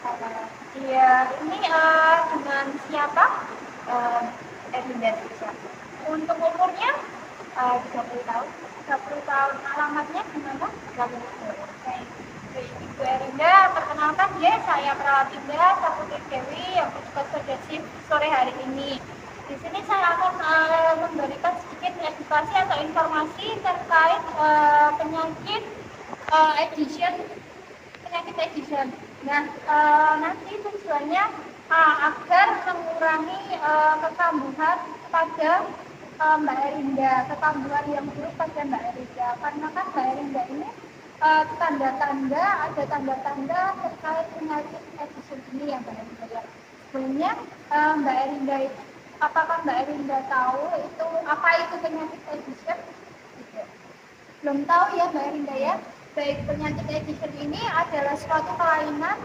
Uh, Iya, ini dengan siapa? Uh, Erinda Trisha. Untuk umurnya 30 tahun. 30 tahun. Alamatnya gimana? Gabung. Baik. Ibu Erinda, perkenalkan dia saya perawat Indah Saputri Dewi yang bertugas pada shift sore hari ini. Di sini saya akan memberikan sedikit edukasi atau informasi terkait penyakit edition penyakit edition. Nah, nanti tujuannya agar mengurangi kekambuhan pada Mbak Erinda, kekambuhan yang buruk pada Mbak Erinda. Karena kan Mbak Erinda ini tanda-tanda, ada tanda-tanda terkait penyakit edition ini yang Mbak Erinda lihat. Sebelumnya Mbak Erinda itu, apakah Mbak Erinda tahu itu apa itu penyakit edition? Belum tahu ya Mbak Erinda ya. Baik, penyakit edition ini adalah suatu kelainan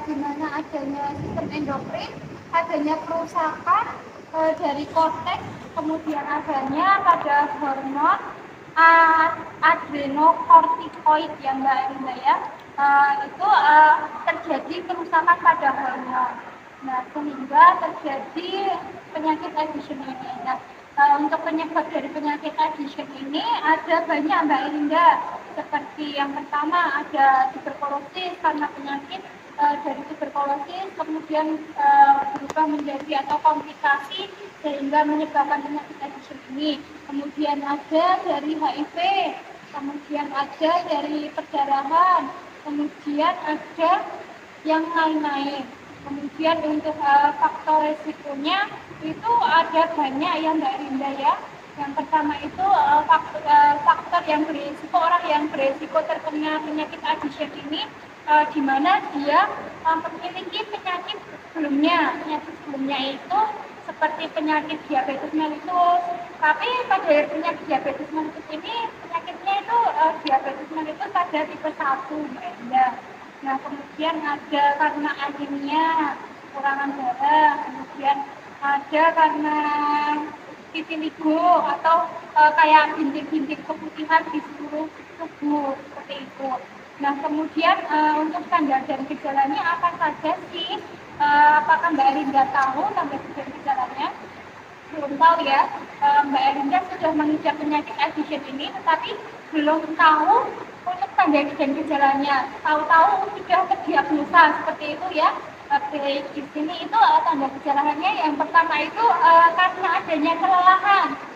di mana adanya sistem endokrin, adanya kerusakan dari korteks, kemudian adanya pada hormon adrenokortikoid yang Mbak Erinda ya. Itu terjadi kerusakan pada hormon. Nah, sehingga terjadi penyakit edition ini. Nah, untuk penyebab dari penyakit edition ini ada banyak Mbak Erinda. Seperti yang pertama ada tuberkulosis karena penyakit dari tuberkulosis kemudian berubah menjadi atau komplikasi sehingga menyebabkan penyakit edition ini. Kemudian ada dari HIV, kemudian ada dari perdarahan, kemudian ada yang lain-lain. Kemudian untuk faktor resikonya itu ada banyak ya Mbak Rinda ya. Yang pertama itu faktor yang berisiko, orang yang berisiko terkena penyakit edition ini di mana dia memiliki penyakit sebelumnya. Penyakit sebelumnya itu seperti penyakit diabetes mellitus. Tapi pada penyakit diabetes mellitus ini penyakitnya itu diabetes mellitus pada tipe 1 Mbak Rinda. Nah, kemudian ada karena anemia, kekurangan darah, kemudian ada karena vitiligo atau kayak bintik-bintik keputihan di seluruh tubuh seperti itu. Nah, kemudian untuk tanda dan gejalanya apa saja sih? Apakah Mbak Erinda tahu tanda dan gejalanya? Belum tahu ya. Mbak Erinda sudah mengidap penyakit edition ini, tetapi belum tahu untuk tanda dan gejalanya. Tahu-tahu sudah terdiagnosa seperti itu ya. Di sini itu tanda gejalanya yang pertama itu karena adanya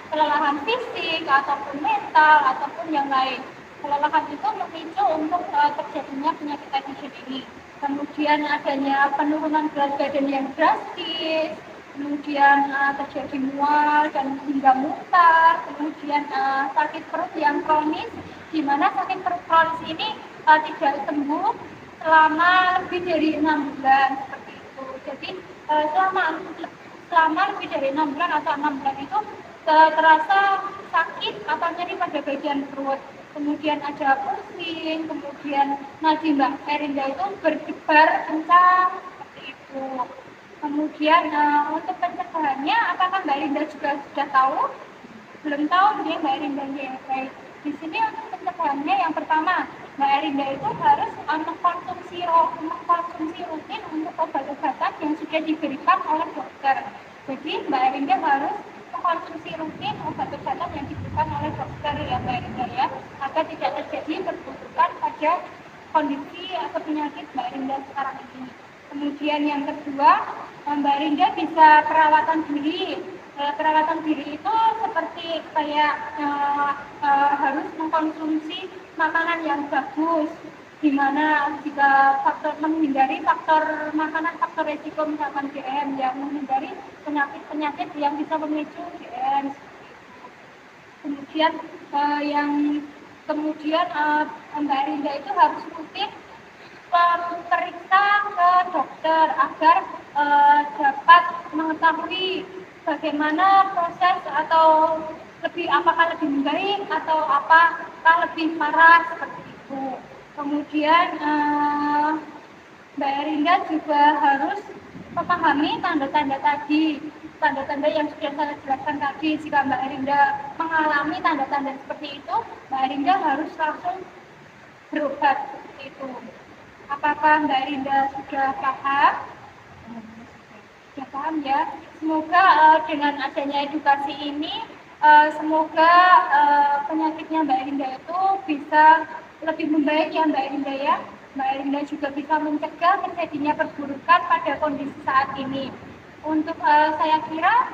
kelelahan fisik ataupun mental ataupun yang lain. Kelelahan itu memicu untuk terjadinya penyakit edition ini. Kemudian adanya penurunan berat badan yang drastis, kemudian terjadi mual dan hingga muntah, kemudian sakit perut yang kronis, di mana sakit perut kronis ini tidak sembuh selama lebih dari 6 bulan seperti itu. Jadi selama lebih dari 6 bulan atau 6 bulan itu terasa sakit atau nyeri pada bagian perut. Kemudian ada pusing, kemudian nadi Mbak Erinda itu berdebar kencang seperti itu. Kemudian untuk pencegahannya, apakah Mbak Erinda juga sudah tahu? Belum tahu nih Mbak Erinda ya. Baik. Di sini untuk pencegahannya yang pertama, Mbak Erinda itu harus mengkonsumsi rutin untuk obat-obatan yang sudah diberikan oleh dokter. Jadi Mbak Erinda harus mengkonsumsi rutin obat-obatan yang diberikan oleh dokter ya Mbak Erinda ya, agar tidak terjadi perburukan pada kondisi atau penyakit Mbak Erinda sekarang ini. Kemudian yang kedua, Mbak Rinda bisa perawatan diri. Perawatan diri itu seperti kayak harus mengkonsumsi makanan yang bagus, di mana jika menghindari faktor makanan, faktor resiko misalkan GM, yang menghindari penyakit-penyakit yang bisa memicu GM. Kemudian Mbak Rinda itu harus rutin periksa ke dokter agar dapat mengetahui bagaimana proses atau apakah lebih membaik atau apakah lebih parah seperti itu. Kemudian Mbak Erinda juga harus memahami tanda-tanda tadi, tanda-tanda yang sudah saya jelaskan tadi. Jika Mbak Erinda mengalami tanda-tanda seperti itu, Mbak Erinda harus langsung berobat seperti itu. Apakah Mbak Rinda sudah paham? Sudah paham ya. Semoga dengan adanya edukasi ini, semoga penyakitnya Mbak Rinda itu bisa lebih membaik ya Mbak Rinda ya. Mbak Rinda juga bisa mencegah terjadinya perburukan pada kondisi saat ini. Untuk saya kira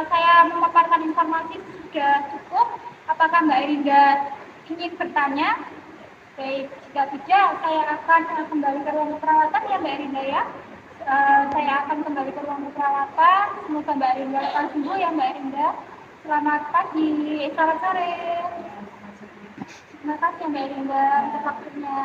saya memaparkan informasi sudah cukup. Apakah Mbak Rinda ingin bertanya? Baik, jika tidak, saya akan kembali ke ruang perawatan ya Mbak Rinda ya. Saya akan kembali ke ruang perawatan. Semoga Mbak Rinda lekas sembuh ya Mbak Rinda. Selamat pagi, selamat sore. Terima kasih Mbak Rinda untuk waktunya.